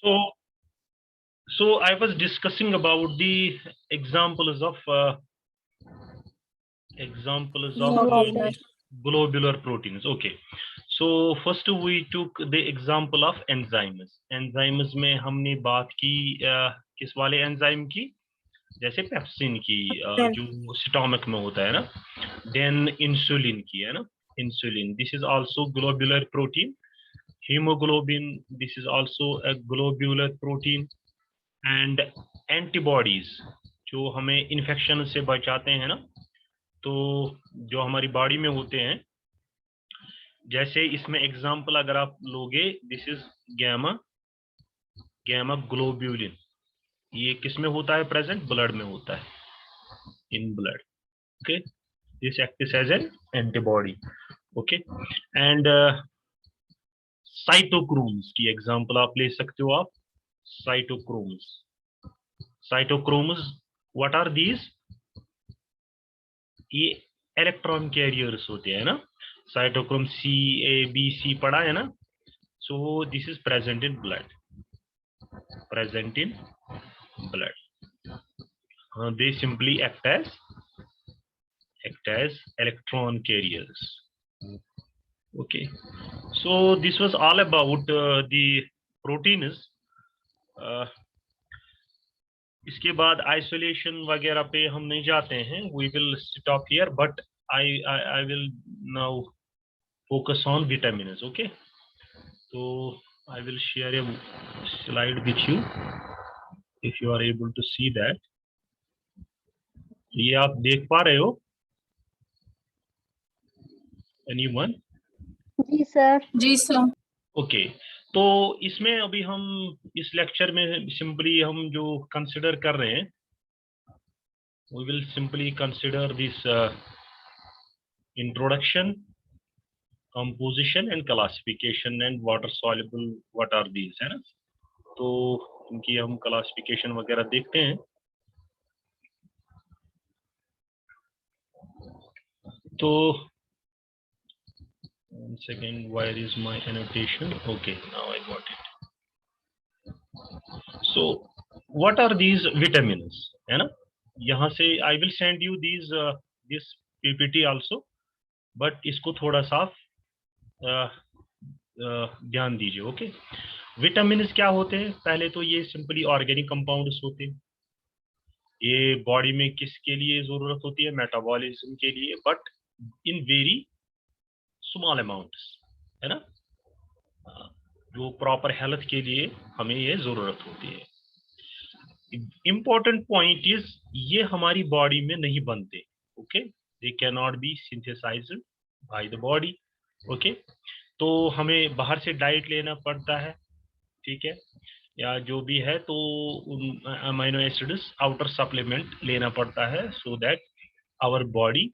So, so I was discussing about the examples of globular proteins. Okay. So first we took the example of enzymes. Enzymes में हमने बात की किस वाले enzyme की, जैसे पेप्सिन की, जो स्टोमक में होता है ना. देन इंसुलिन की, है ना. Insulin, this is also globular protein. hemoglobin, this is also a globular protein. and antibodies, जो हमें इन्फेक्शन से बचाते हैं ना, तो जो हमारी बॉडी में होते हैं, जैसे इसमें एग्जांपल अगर आप लोगे, this is gamma gamma globulin. ये किस में होता है प्रेजेंट? ब्लड में होता है, in blood. Okay, this acts as an antibody. Okay. And cytochromes की एग्जांपल आप ले सकते हो. आप साइटोक्रोम्स व्हाट आर दीज? ये इलेक्ट्रॉन कैरियर्स होते हैं ना. साइटोक्रोम सी, ए, बी, सी पढ़ा है ना. सो this is present in blood. They simply act as electron carriers. Okay, so this was all about the proteins. इसके बाद आइसोलेशन वगैरह पे हम नहीं जाते हैं. We will stop here, but I will now focus on vitamins. Okay, so I will share a slide with you if you are able to see that. ये आप देख पा रहे हो? Anyone? जी सर. जी सर. ओके, तो इसमें अभी हम इस लेक्चर में सिंपली हम जो कंसिडर कर रहे हैं, we will simply consider this introduction, composition and classification and water soluble, what are these, है ना. तो इनकी हम क्लासिफिकेशन वगैरह देखते हैं. तो one second, where is my annotation? Okay, now I got it. So what are these vitamins, है ना. यहाँ से I will send you these this PPT also, but इसको थोड़ा सा ध्यान दीजिए. ओके, विटामिन्स क्या होते हैं? पहले तो ये सिंपली ऑर्गेनिक कंपाउंड्स होते हैं. ये बॉडी में किसके लिए जरूरत होती है? मेटाबॉलिज्म के लिए, but in very small amounts, है ना. जो प्रॉपर हेल्थ के लिए हमें ये जरूरत होती है. इंपॉर्टेंट पॉइंट इज ये हमारी बॉडी में नहीं बनते. Okay, they can not be synthesised by the body. Okay, तो हमें बाहर से डाइट लेना पड़ता है, ठीक है, या जो भी है, तो अमीनो एसिड्स आउटर सप्लीमेंट लेना पड़ता है, so that our body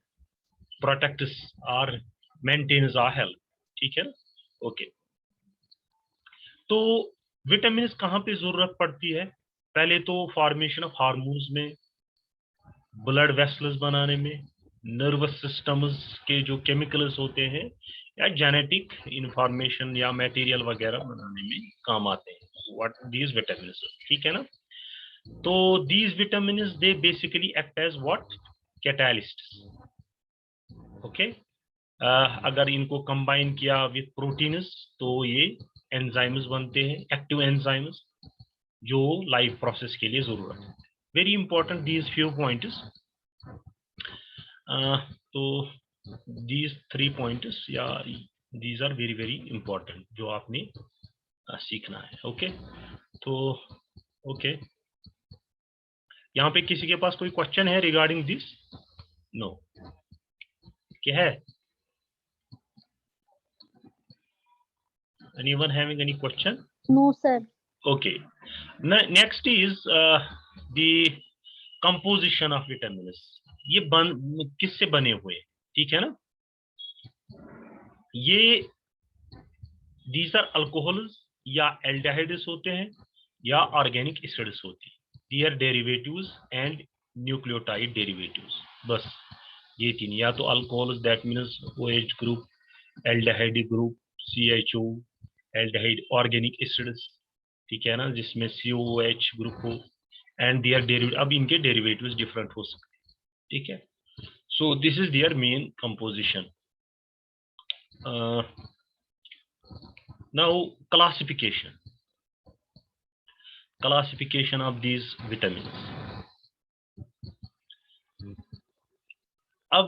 protects और मेंटेन्स आवर हेल्थ. ठीक है. ओके, तो विटामिन कहाँ पे जरूरत पड़ती है? पहले तो फॉर्मेशन ऑफ हार्मोन्स में, ब्लड वेसल्स बनाने में, नर्वस सिस्टम्स के जो केमिकल्स होते हैं, या जेनेटिक इंफॉर्मेशन या मटेरियल वगैरह बनाने में काम आते हैं. व्हाट दीज विटामिन्स, ठीक है ना. तो these vitamins they basically act as what? Catalysts. Okay, अगर इनको कंबाइन किया विद प्रोटीन्स तो ये एंजाइम्स बनते हैं, एक्टिव एंजाइम्स, जो लाइफ प्रोसेस के लिए जरूरत है. Very important these few points. तो दीज 3 पॉइंट्स या these are very very important जो आपने सीखना है. ओके, तो ओके, यहाँ पे किसी के पास कोई क्वेश्चन है रिगार्डिंग दिस? नो, क्या है? Anyone having any question? No sir. Okay. Next is the composition of vitamins. ये किससे बने हुए? ठीक है ना. ये these are alcohols या aldehydes होते हैं, या organic acids होती है. They are derivatives and nucleotide derivatives. बस ये तीन, या तो alcohols that means OH group, aldehyde group, CHO, aldehyde, organic acids, ठीक है ना, जिसमें COH ग्रुप हो एंड देयर डेरिवेटिव, अब इनके डेरिवेटिव्स डिफरेंट हो सकते हैं, ठीक है। So this is their main composition. Now classification of these vitamins. अब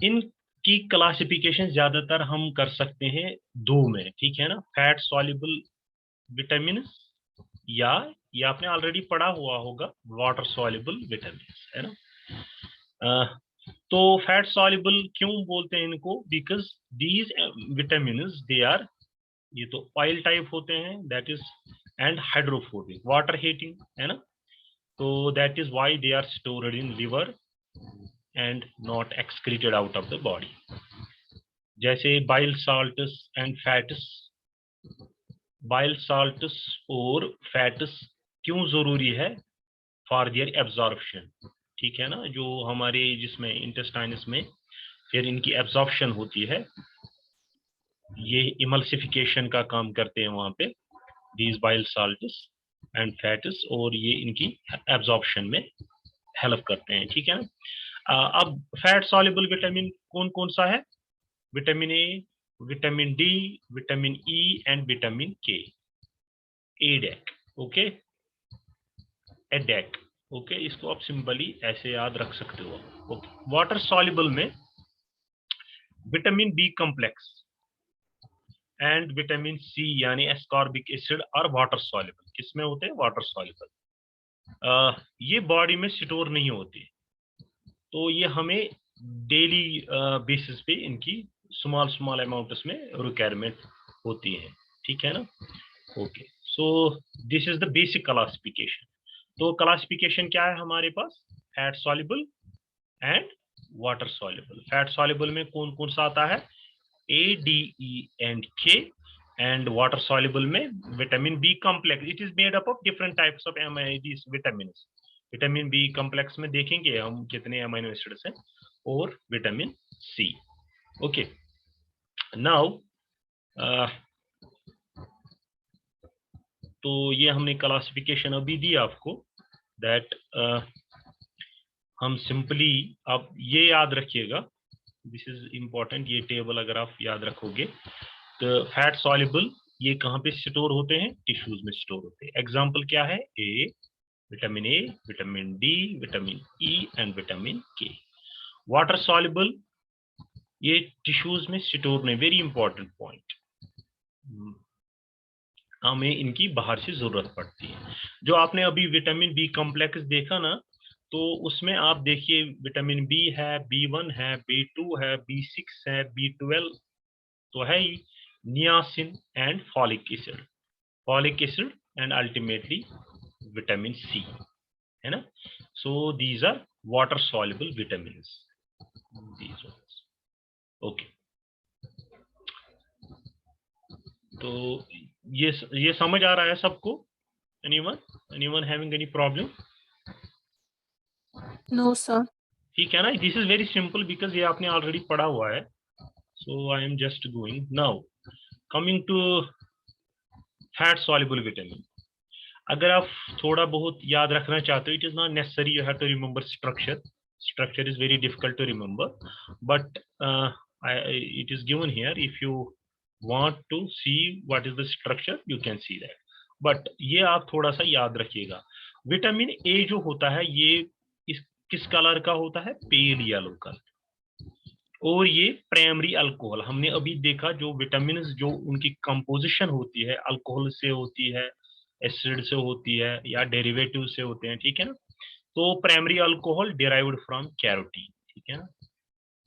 इनकी क्लासिफिकेशन ज्यादातर हम कर सकते हैं दो में, ठीक है ना, फैट सॉल्युबल विटामिन या ये आपने ऑलरेडी पढ़ा हुआ होगा वाटर सॉल्युबल विटामिन, है ना। तो फैट सॉल्युबल क्यों बोलते हैं इनको, because these vitamin they are, ये तो ऑयल टाइप होते हैं, that is, and hydrophobic, water heating, है ना। तो that is why they are stored in liver and not excreted out of the body. जैसे bile salts and fats, bile salts और fats क्यों जरूरी है, फॉर देयर एब्जॉर्प्शन, ठीक है ना, जो हमारे जिसमें इंटेस्टाइन्स में फिर इनकी एब्जॉर्प्शन होती है, ये इमल्सिफिकेशन का काम करते हैं वहां पे, these bile salts and fats, और ये इनकी एब्जॉर्प्शन में हेल्प करते हैं, ठीक है ना। अब फैट सॉल्युबल विटामिन कौन कौन सा है, vitamin A, vitamin D, vitamin E and vitamin के, एडेक, ओके, एडेक, ओके, इसको आप सिंपली ऐसे याद रख सकते हो, ओके। वाटर सॉल्युबल में vitamin B complex and vitamin C यानी एस्कॉर्बिक एसिड और वाटर सॉल्युबल, किसमें होते हैं, वाटर सॉल्युबल। ये बॉडी में स्टोर नहीं होते, तो ये हमें डेली बेसिस पे इनकी स्मॉल अमाउंट्स में रिक्वायरमेंट होती है, ठीक है ना, okay. So this is the basic classification. तो क्लासिफिकेशन क्या है हमारे पास, fat soluble and water soluble. Fat soluble में कौन कौन सा आता है, A, D, E and K, and water soluble में vitamin B complex, it is made up of different types of these vitamins। Vitamin B complex में देखेंगे हम कितने अमीनो एसिड्स हैं, और विटामिन C, ओके। नाउ तो ये हमने क्लासिफिकेशन अभी दी आपको, दैट हम सिंपली, आप ये याद रखिएगा, दिस इज इंपॉर्टेंट, ये टेबल अगर आप याद रखोगे तो फैट सॉल्युबल ये कहाँ पे स्टोर होते हैं, टिश्यूज में स्टोर होते हैं। एग्जांपल क्या है, A, vitamin D, vitamin E and vitamin K. Water soluble ये टिश्यूज में स्टोर नहीं, वेरी इंपॉर्टेंट पॉइंट, हमें इनकी बाहर से जरूरत पड़ती है। जो आपने अभी विटामिन बी कॉम्प्लेक्स देखा ना, तो उसमें आप देखिए विटामिन बी है, B1 है, B2 है, B6 है, B12 तो है ही, niacin and folic acid and ultimately vitamin C, है ना। So these are water soluble vitamins, okay. तो ये समझ आ रहा है सबको, anyone having any problem? No sir. ठीक है ना, this is very simple because ये आपने ऑलरेडी पढ़ा हुआ है। So I am just going now, coming to fat soluble vitamin. अगर आप थोड़ा बहुत याद रखना चाहते हो, it is not necessary you have to remember structure is very difficult to remember, but it is given here, if you want to see what is the structure you can see that, but ये आप थोड़ा सा याद रखिएगा। Vitamin A जो होता है ये किस कलर का होता है, पेल येलो कलर, और ये प्राइमरी अल्कोहल, हमने अभी देखा जो विटामिन जो उनकी कंपोजिशन होती है अल्कोहल से होती है, एसिड से होती है, या डेरिवेटिव से होते हैं, ठीक है ना। तो primary alcohol derived from carotene, ठीक है ना।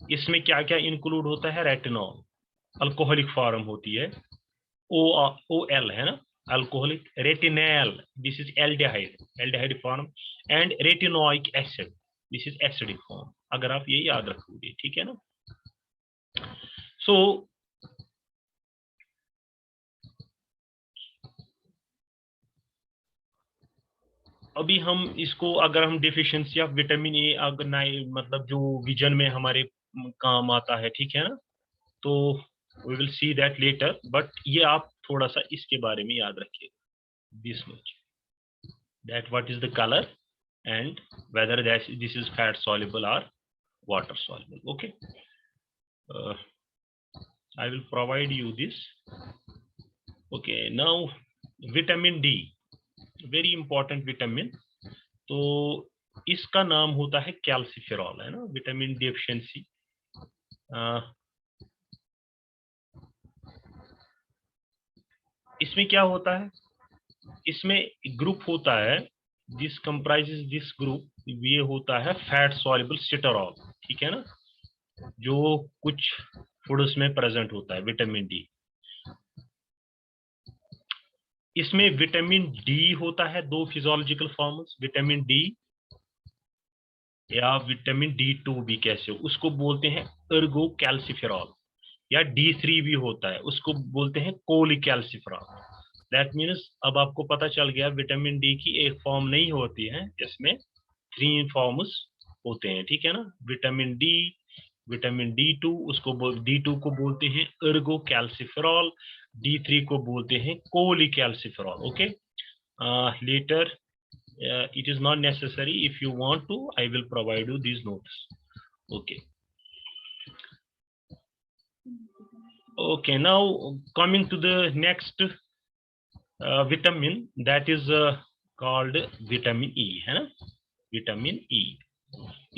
इसमें क्या क्या इंक्लूड होता है, रेटिनॉल, अल्कोहलिक फॉर्म होती है, OL है ना, alcoholic, retinol this is aldehyde form, and retinoic acid this is acidic form, अगर आप ये याद रखोगे, ठीक है ना। सो अभी हम इसको, अगर हम डिफिशियंसी ऑफ विटामिन ए अगर मतलब जो विजन में हमारे काम आता है, ठीक है ना, तो we will see that later, but ये आप थोड़ा सा इसके बारे में याद रखिएगा, this much, that what is the colour and whether this is fat soluble or water soluble. Okay, I will provide you this. Okay, now vitamin D, very important vitamin. तो इसका नाम होता है कैल्सिफेरॉल, है ना, विटामिन डेफिशिएंसी। इसमें क्या होता है, इसमें ग्रुप होता है, दिस कंप्राइजेस दिस ग्रुप, ये होता है फैट सॉल्युबल सिटरॉल, ठीक है ना, जो कुछ फूड्स में प्रेजेंट होता है, विटामिन डी। इसमें विटामिन डी होता है दो फिजियोलॉजिकल फॉर्म्स, विटामिन डी या विटामिन D2 भी कैसे, उसको बोलते हैं एर्गो कैल्सिफेरॉल, या D3 भी होता है, उसको बोलते हैं कोलिकैल्सिफेरॉल। दैट मीन्स अब आपको पता चल गया विटामिन डी की एक फॉर्म नहीं होती है, इसमें 3 फॉर्म्स होते हैं, ठीक है ना। विटामिन डी, विटामिन D2, उसको D2 को बोलते हैं एर्गो कैल्सिफेरॉल, D3 को बोलते हैं cholecalciferol. Okay, later it is not necessary, if you want to I will provide you these notes. Okay, okay, now coming to the next vitamin, that is called vitamin E, है ना, vitamin E।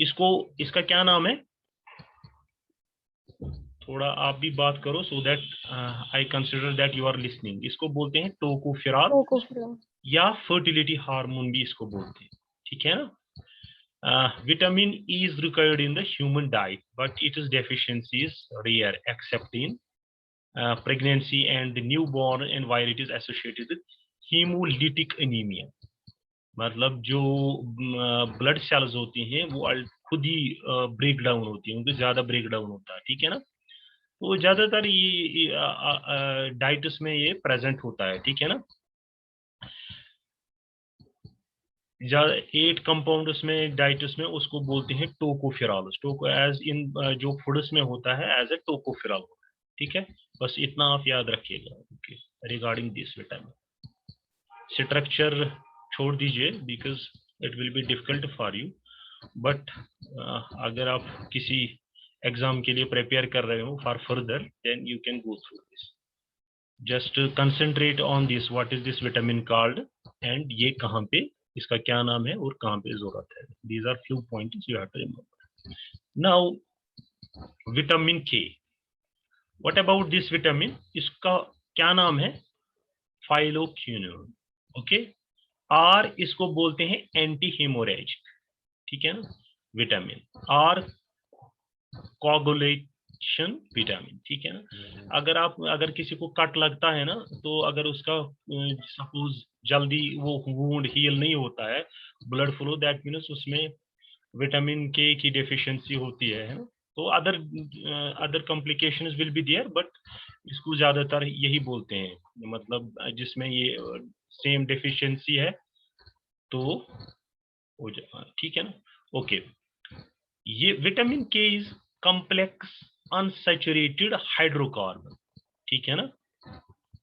इसको, इसका क्या नाम है, थोड़ा आप भी बात करो, so that I consider that you are listening। इसको बोलते हैं टोकोफेरॉल या फर्टिलिटी हार्मोन भी इसको बोलते हैं, ठीक है ना। Vitamin E is required in the human diet, but it is deficiency is rare except in pregnancy and new born, and while it is associated with haemolytic anaemia. मतलब जो ब्लड सेल्स होती हैं वो खुद ही ब्रेक डाउन होती है, उनको ज्यादा ब्रेक डाउन होता है, ठीक है ना। तो ज्यादातर ये डाइट्स में ये प्रेजेंट होता है, ठीक है ना। 8 कंपाउंड उसमें डाइट्स में, उसको बोलते हैं टोकोफेरॉल, टोको एज इन जो फूड्स में होता है एज ए टोकोफेरॉल, ठीक है। बस इतना आप याद रखिएगा। Okay, regarding this vitamin structure छोड़ दीजिए, because it will be difficult for you, but अगर आप किसी एग्जाम के लिए प्रिपेयर कर रहे हो for further, then you can go through this, just concentrate on this, what is this vitamin called, and ये कहाँ पे, इसका क्या नाम है और कहाँ पे जरूरत है। These are few points you have to remember. Now vitamin K, what about this vitamin, इसका क्या नाम है, फाइलोक्विनोन। ओके, और इसको बोलते हैं एंटी हेमोरेजिक, ठीक है ना, विटामिन, और कोगुलेशन विटामिन, ठीक है ना। अगर किसी को कट लगता है ना, तो अगर उसका सपोज जल्दी वो वुंड हील नहीं होता है, ब्लड फ्लो, दैट मीन्स उसमें विटामिन के की डेफिशिएंसी होती है ना। तो other complications will be there, but इसको ज्यादातर यही बोलते हैं, मतलब जिसमें ये सेम डेफिशिएंसी है तो ठीक है ना। ओके, ये विटामिन के इज कॉम्प्लेक्स अनसैचुरेटेड हाइड्रोकार्बन, ठीक है ना,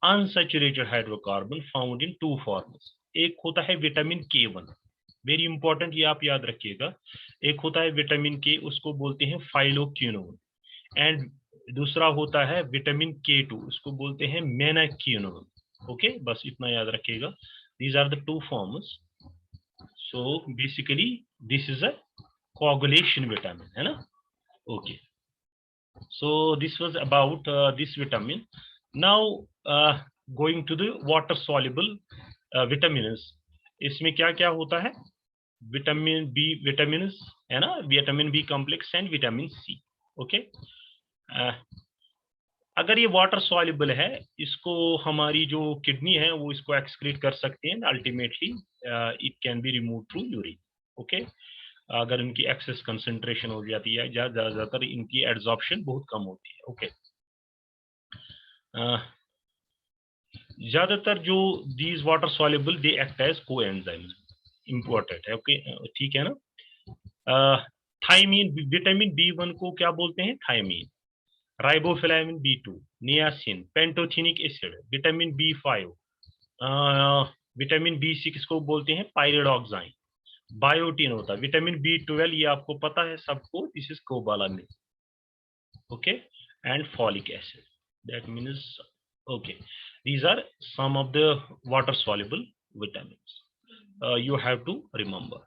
unsaturated hydrocarbon found in 2 forms. एक होता है विटामिन K1, वेरी इंपॉर्टेंट, ये आप याद रखिएगा। एक होता है विटामिन के, उसको बोलते हैं फाइलोक्विनोन, एंड दूसरा होता है विटामिन K2, उसको बोलते हैं मेनाक्विनोन। ओके, बस इतना याद रखिएगा, these are the 2 forms. So basically this is a coagulation vitamin, है ना। Okay, so this was about this vitamin. Now going to the water soluble vitamins, इसमें क्या क्या होता है, विटामिन बी विटामिन्स, है ना, vitamin B complex and vitamin C. Okay, अगर ये वाटर सॉल्युबल है, इसको हमारी जो किडनी है वो इसको एक्सक्रीट कर सकते हैं, ultimately it can be remove through urine. Okay, अगर इनकी एक्सेस कंसंट्रेशन हो जाती है, ज्यादातर इनकी एब्जॉर्प्शन बहुत कम होती है। ओके, ज्यादातर जो these water soluble they act as coenzymes, important है। ओके, ठीक है ना। थायमीन, विटामिन B1 को क्या बोलते हैं, thiamine. Riboflavin B2, niacin, pantothenic acid, vitamin B5, vitamin B6 को बोलते हैं पायरिडॉक्साइन, बायोटिन होता है, विटामिन B12 ये आपको पता है सबको, this is cobalamin, okay, and folic acid, that means okay, these are some of the water soluble vitamins you have to remember.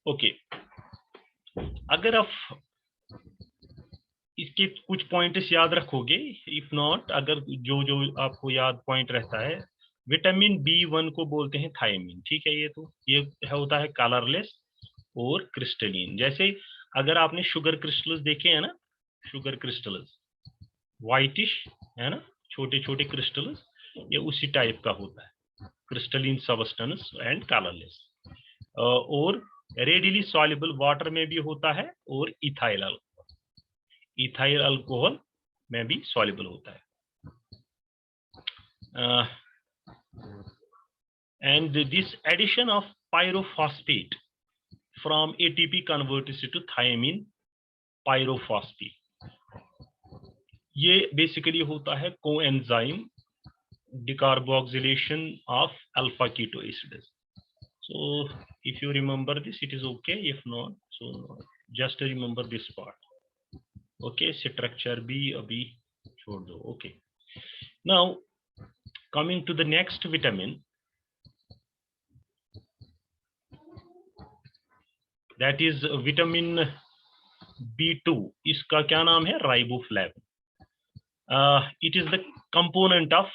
Okay, अगर आप इसके कुछ पॉइंट्स याद रखोगे, इफ नॉट, अगर जो जो आपको याद पॉइंट रहता है, विटामिन B1 को बोलते हैं थायमिन, ठीक है, ये होता है कलरलेस और क्रिस्टलिन। जैसे अगर आपने शुगर क्रिस्टल्स देखे हैं ना, शुगर क्रिस्टल्स व्हाइटिश है ना, छोटे छोटे क्रिस्टल्स, ये उसी टाइप का होता है, क्रिस्टलिन सबस्टेंस एंड कलरलेस, और रेडिली सॉल्युबल वाटर में भी होता है और इथाइल अल्कोहल में भी सॉल्युबल होता है। And this addition of pyrophosphate from ATP converts it to thiamine pyrophosphate, ये बेसिकली होता है coenzyme decarboxylation of alpha keto acids. So if you remember this, it is okay, if not, so just remember this part, okay, structure भी अभी छोड़ दो, okay. Now coming to the next vitamin, that is vitamin B2, इसका क्या नाम है, riboflavin, it is the component of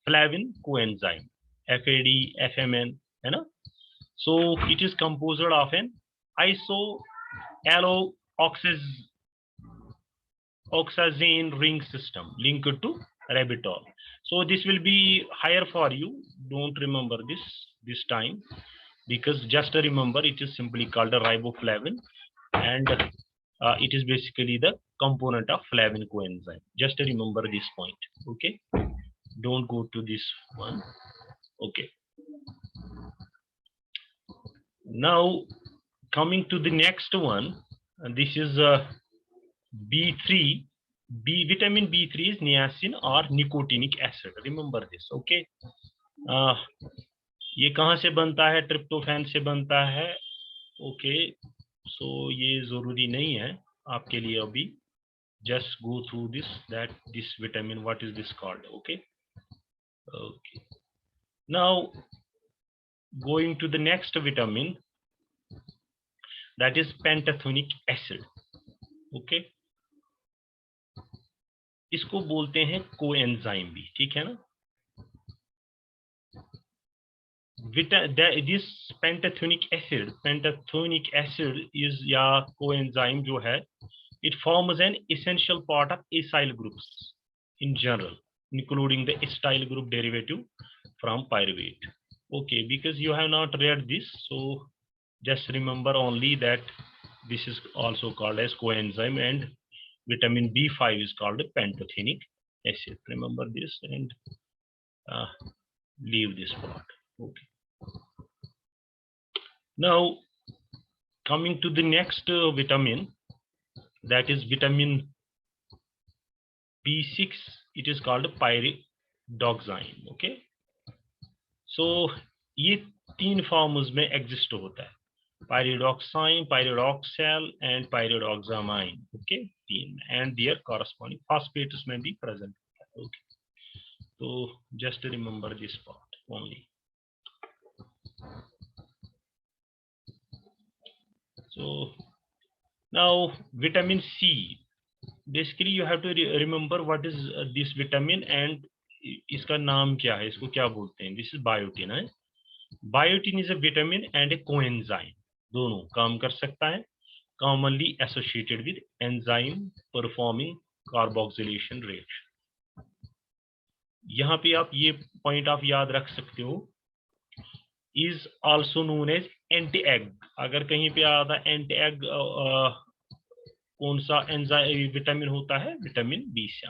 flavin coenzyme, FAD, FMN, है ना, so it is composed of an isoalloxazine ring system linked to ribitol. So this will be higher for you, don't remember this time, because just remember it is simply called a riboflavin, and it is basically the component of flavin coenzyme. Just remember this point, okay, don't go to this one, okay. Now coming to the next one, this is B3. Vitamin B3 is niacin or nicotinic acid, remember this, okay. ये कहाँ से बनता है, tryptophan से बनता है, okay, सो ये जरूरी नहीं है आपके लिए अभी, just go through this vitamin, what is this called, okay. Okay, now going to the next vitamin, that is pantothenic acid, okay, इसको बोलते हैं कोएंजाइम भी, ठीक है ना। This pantothenic acid is या coenzyme जो है, it forms an essential part of acyl groups in general, including the acyl group derivative from pyruvate. Okay, because you have not read this, so just remember only that this is also called as coenzyme, and vitamin B5 is called pantothenic acid. Remember this and leave this part. Okay. Now coming to the next vitamin, that is vitamin B6, it is called pyridoxine, okay. So ये तीन forms में exist होता है, pyridoxine, pyridoxal and pyridoxamine, okay, तीन, and their corresponding phosphates में भी present होता है, okay. So just remember this part only. So now vitamin C, basically you have to remember what is this vitamin and इसका नाम क्या है, इसको क्या बोलते हैं, this is biotin है, biotin is a vitamin and a coenzyme, दोनों काम कर सकता है, commonly associated with enzyme performing carboxylation reaction. यहाँ पे आप ये पॉइंट आप याद रख सकते हो, is also known as anti-egg, अगर कहीं पे आता anti-egg कौन सा एंजाइम विटामिन होता है, vitamin B7,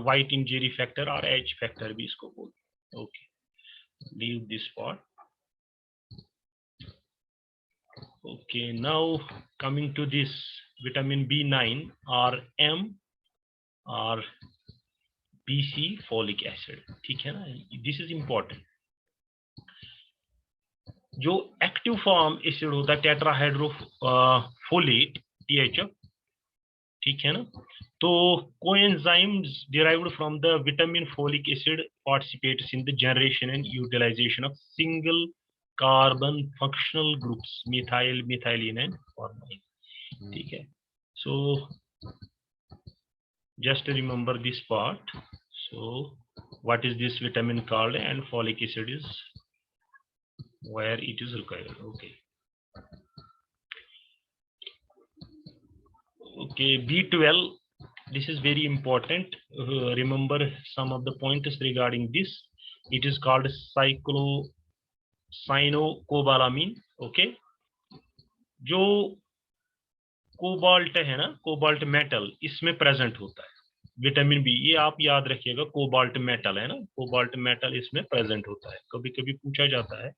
white injury factor और एच फैक्टर भी इसको बोलते हैं, okay, leave this part, Okay, now coming to this vitamin B9 or M or BC folic acid, ठीक है ना, this is important. जो एक्टिव फॉर्म एसिड होता है टेट्राहाइड्रोफोलेट THF, ठीक है ना, तो coenzymes derived from the vitamin folic acid participates in the generation and utilization of single carbon functional groups methyl, methylene and formamide, ठीक है. So just remember this part. So what is this vitamin called and folic acid is where it is required. Okay. Okay, B12, this is very important. Remember some of the pointers regarding this. It is called cyanocobalamin. Okay, जो cobalt है ना, cobalt metal इसमें present होता है. Vitamin B, ये आप याद रखिएगा, कोबाल्ट मेटल है ना, कोबाल्ट मेटल इसमें प्रेजेंट होता है. कभी कभी पूछा जाता है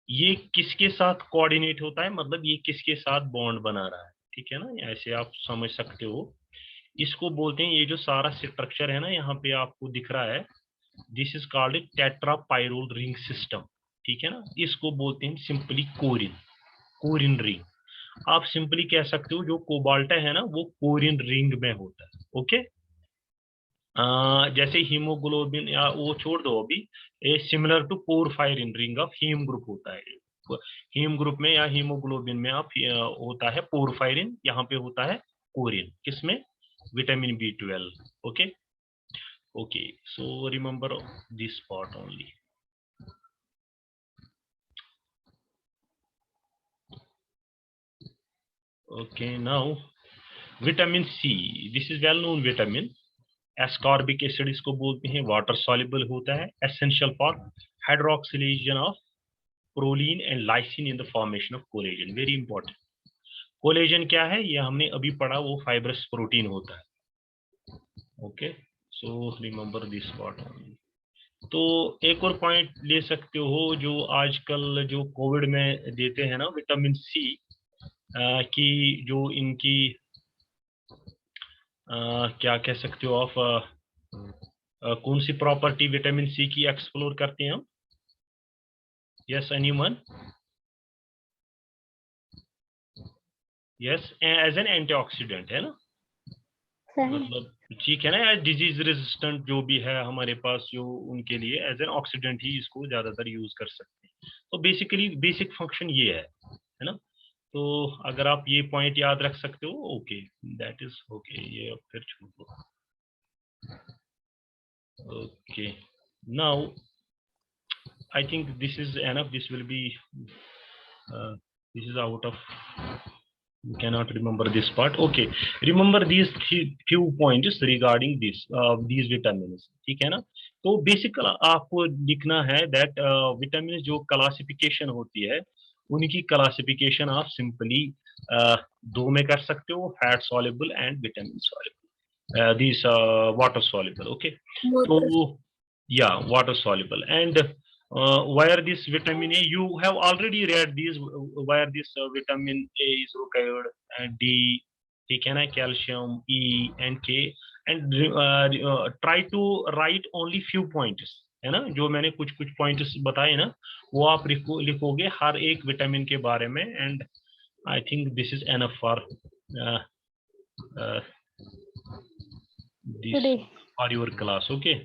ये किसके साथ कोऑर्डिनेट होता है, मतलब ये किसके साथ बॉन्ड बना रहा है, ठीक है ना, ऐसे आप समझ सकते हो. इसको बोलते हैं, ये जो सारा स्ट्रक्चर है ना यहाँ पे आपको दिख रहा है, this is called tetrapyrrole ring system, ठीक है ना. इसको बोलते हैं सिंपली कोरिन, कोरिन रिंग. आप सिंपली कह सकते हो जो कोबाल्ट है ना वो कोरिन रिंग में होता है. ओके, जैसे हीमोग्लोबिन या वो छोड़ दो अभी, similar to porphyrin ring of heme group होता है. हीम ग्रुप में या हीमोग्लोबिन में आप होता है पोरफायरिन, यहाँ पे होता है कोरिन. किसमें? Vitamin B12. Okay okay, so remember this part only. Okay, now vitamin C, this is well known vitamin. Ascorbic acid इसको बोलते हैं, वाटर सॉल्युबल होता है, essential for hydroxylation of proline and lysine in the formation of collagen. Very important. Collagen क्या है ये हमने अभी पढ़ा, वो फाइब्रस प्रोटीन होता है. Okay, so remember this part only. तो एक और पॉइंट ले सकते हो, जो आजकल जो कोविड में देते हैं ना विटामिन C की, जो इनकी क्या कह सकते हो आप, कौन सी प्रॉपर्टी विटामिन C की एक्सप्लोर करते हैं हम? Yes, anyone? Yes, as an antioxidant है ना, मतलब ठीक है ना, या डिजीज रेजिस्टेंट जो भी है हमारे पास, जो उनके लिए एज एन ऑक्सीडेंट ही इसको ज्यादातर यूज कर सकते हैं. तो बेसिकली बेसिक फंक्शन ये है ना. तो अगर आप ये पॉइंट याद रख सकते हो, ओके, दैट इज ओके. ये फिर छोड़ दो. Okay, now I think this is enough. This will be this is out of, you cannot remember this part. Okay, remember these few points regarding this these vitamins, ठीक है ना. तो basic आपको लिखना है that vitamins जो classification होती है, उनकी क्लासिफिकेशन आप सिंपली दो में कर सकते हो, fat soluble and vitamin soluble, this water soluble. Okay, तो या water soluble. And where this vitamin A, you have already read these, where this vitamin A is required, and D, ठीक है ना, calcium, E and K, and try to write only few points, है ना. जो मैंने कुछ कुछ points बताए ना, वो आप लिखोगे हर एक विटामिन के बारे में. and I think this is enough for this for your class. Okay.